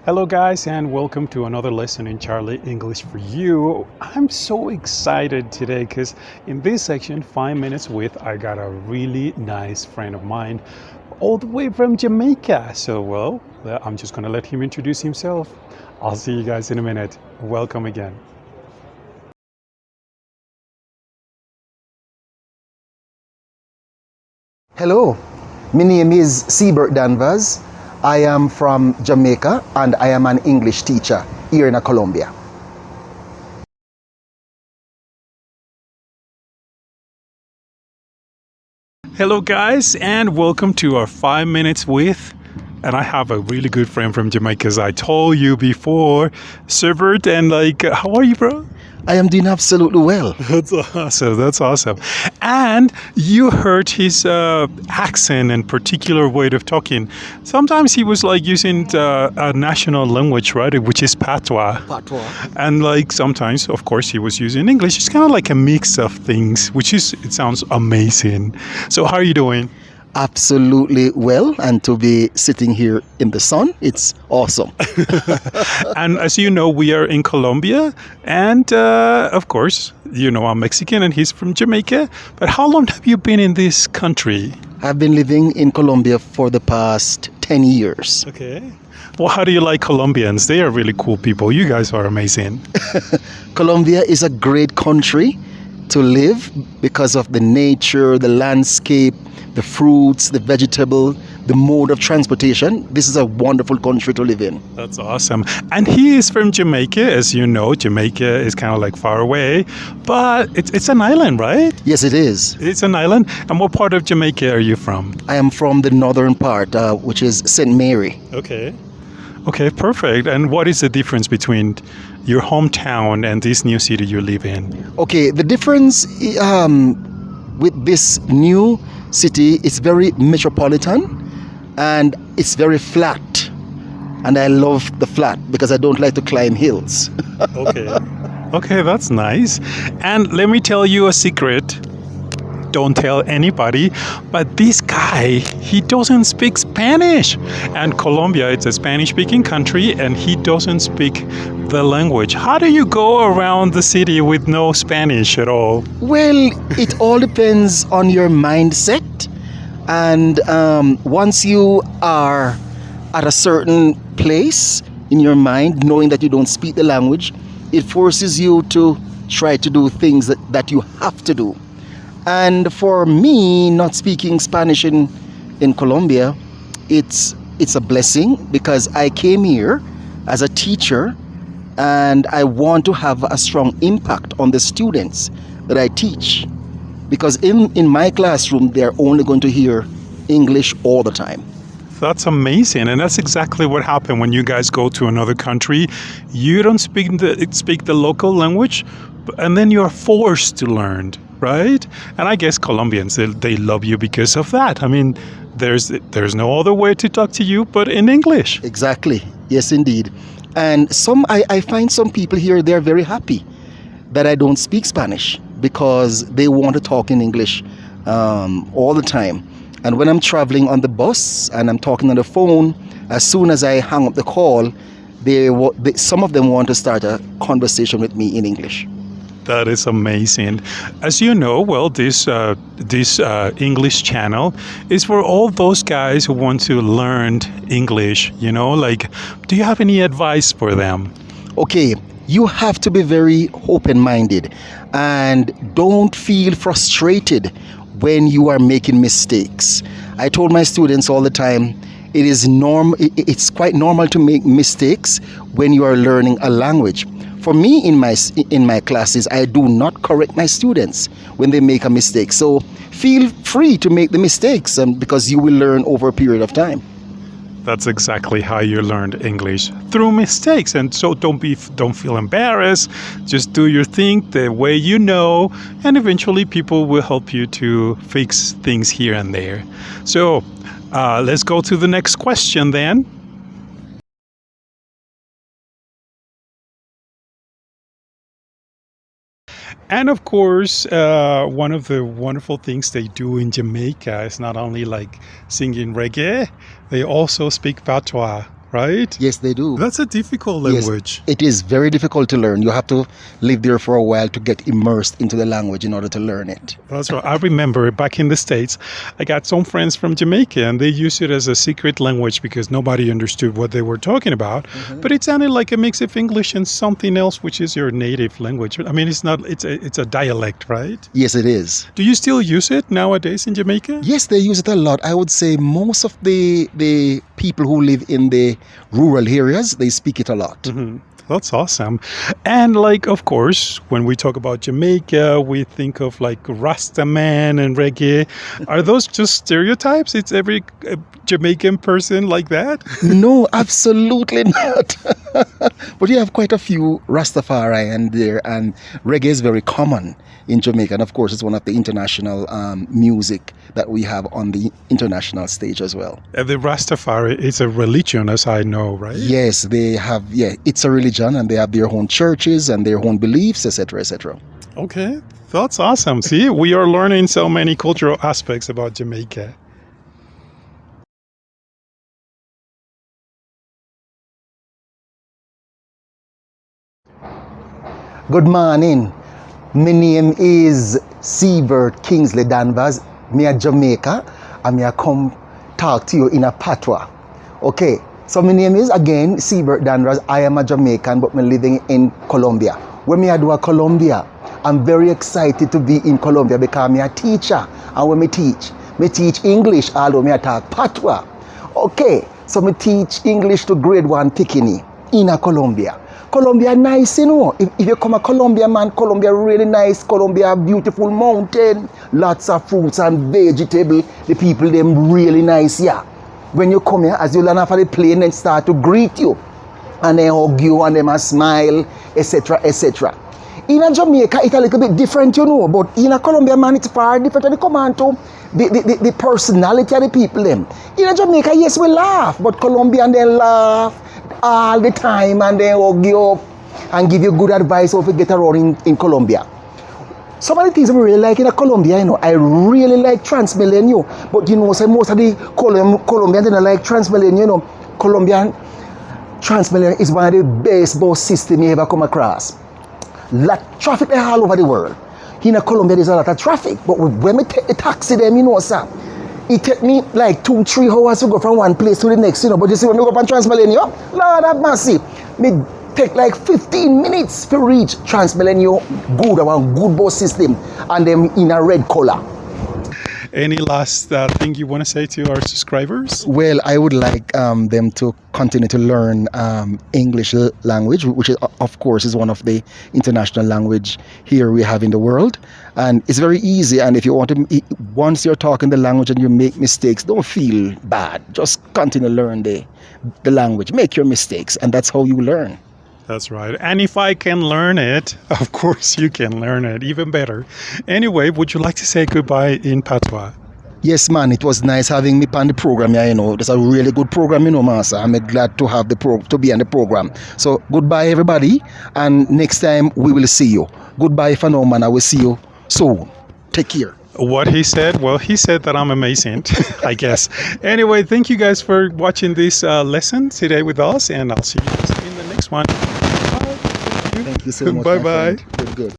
Hello, guys, and welcome to another lesson in Charlie English for You. I'm so excited today because in this section, 5 minutes with, I got a really nice friend of mine all the way from Jamaica. I'm just going to let him introduce himself. I'll see you guys in a minute. Welcome again. Hello, my name is Siebert Danvers. I am from Jamaica and I am an English teacher here in Colombia. Hello, guys, and welcome to our 5 minutes with. And I have a really good friend from Jamaica, as I told you before, Siebert. And how are you, bro? I am doing absolutely well. That's awesome. That's awesome. And you heard his accent and particular way of talking. Sometimes he was using a national language, right? Which is patois. Patois. And sometimes, of course, he was using English. It's kind of like a mix of things, it sounds amazing. So how are you doing? Absolutely well, and to be sitting here in the sun, it's awesome. And as you know, we are in Colombia, and of course, I'm Mexican and he's from Jamaica. But how long have you been in this country? I've been living in Colombia for the past 10 years. Okay. Well, how do you like Colombians? They are really cool people. You guys are amazing. Colombia is a great country to live because of the nature, the landscape, the fruits, the vegetable, the mode of transportation. This is a wonderful country to live in. That's awesome. And he is from Jamaica. As you know, Jamaica is kind of far away, but it's an island, right? Yes, it is. It's an island. And what part of Jamaica are you from? I am from the northern part, which is St. Mary. Okay. Okay, perfect. And what is the difference between your hometown and this new city you live in? Okay, the difference with this new city is very metropolitan and it's very flat. And I love the flat because I don't like to climb hills. Okay. Okay, that's nice. And let me tell you a secret. Don't tell anybody, but this guy, he doesn't speak Spanish. And Colombia, it's a Spanish-speaking country, and he doesn't speak the language. How do you go around the city with no Spanish at all? Well, it all depends on your mindset. And once you are at a certain place in your mind, knowing that you don't speak the language, it forces you to try to do things that you have to do. And for me, not speaking Spanish in Colombia, it's a blessing because I came here as a teacher and I want to have a strong impact on the students that I teach. Because in my classroom, they're only going to hear English all the time. That's amazing, and that's exactly what happened when you guys go to another country. You don't speak the local language, and then you're forced to learn, right? And I guess Colombians, they love you because of that. I mean, there's no other way to talk to you but in English. Exactly. Yes, indeed. And I find some people here, they're very happy that I don't speak Spanish because they want to talk in English all the time. And when I'm traveling on the bus and I'm talking on the phone, as soon as I hang up the call, some of them want to start a conversation with me in English. That is amazing. As you know, well, this English channel is for all those guys who want to learn English. Do you have any advice for them? Okay, you have to be very open-minded and don't feel frustrated when you are making mistakes. I told my students all the time, it's quite normal to make mistakes when you are learning a language. For me, in my classes, I do not correct my students when they make a mistake. So feel free to make the mistakes because you will learn over a period of time. That's exactly how you learned English, through mistakes. And so don't feel embarrassed. Just do your thing the way you know, and eventually people will help you to fix things here and there. So let's go to the next question then. And of course, one of the wonderful things they do in Jamaica is not only singing reggae, they also speak patois, right? Yes, they do. That's a difficult Yes, language. it is very difficult to learn. You have to live there for a while to get immersed into the language in order to learn it. That's right. I remember back in the States, I got some friends from Jamaica and they used it as a secret language because nobody understood what they were talking about. But it sounded like a mix of English and something else, which is your native language. I mean, it's a dialect, right? Yes, it is. Do you still use it nowadays in Jamaica? Yes, they use it a lot. I would say most of the people who live in the rural areas, they speak it a lot. That's awesome. And like, of course, when we talk about Jamaica, we think of like Rasta man and reggae. Are those just stereotypes? It's every Jamaican person like that? No, absolutely not. But you have quite a few Rastafari and there, and reggae is very common in Jamaica. And of course, it's one of the international music that we have on the international stage as well. The Rastafari is a religion, as I know, right? Yes, they have, it's a religion and they have their own churches and their own beliefs, etc., etc. Okay, that's awesome. See, we are learning so many cultural aspects about Jamaica. Good morning. My name is Siebert Kingsley Danvers. Me a Jamaica and me a come talk to you in a patois. Okay, so my name is again Siebert Danvers. I am a Jamaican but me living in Colombia. When me a do a Colombia, I'm very excited to be in Colombia because me a teacher, and when me teach English although me a talk patois. Okay, so me teach English to grade 1 Pekini in a Colombia. Colombia nice, you know. If you come a Colombia, man, Colombia really nice. Colombia beautiful mountain, lots of fruits and vegetable. The people them really nice, yeah. When you come here, as you land off of the plane, and start to greet you, and they hug you, and them a smile, etc., etc. In a Jamaica, it's a little bit different, you know. But in a Colombia, man, it's far different. And they come on to the personality of the people them. In a Jamaica, yes, we laugh, but Colombian they laugh all the time and they hug you up and give you good advice how to get around in Colombia. Some of the things I really like in Colombia, you know, I really like Transmilenio, but you know, say most of the Colombians don't like Transmilenio, you know. Colombian Transmilenio is one of the best bus systems you ever come across. Traffic all over the world. In Colombia, there's a lot of traffic, but when we take the taxi, them, you know, sir, it take me like 2-3 hours to go from one place to the next, you know. But you see, when we go up on Transmilenio, Lord have mercy, me take like 15 minutes to reach Transmilenio, good bus system, and them in a red color. Any last thing you want to say to our subscribers? Well, I would like them to continue to learn English language, which is, of course, is one of the international language here we have in the world. And it's very easy. And if you want to, once you're talking the language and you make mistakes, don't feel bad. Just continue to learn the language. Make your mistakes, and that's how you learn. That's right. And if I can learn it, of course you can learn it even better. Anyway, would you like to say goodbye in patois? Yes, man, it was nice having me on the program. Yeah, you know, it's a really good program, you know, Master. I'm glad to have to be on the program. So goodbye, everybody, and next time we will see you. Goodbye for now, man. I will see you soon. Take care. What he said? Well, he said that I'm amazing, I guess. Anyway, thank you guys for watching this lesson today with us, and I'll see you guys in the next one. Bye. Thank you so much. Bye-bye. Good.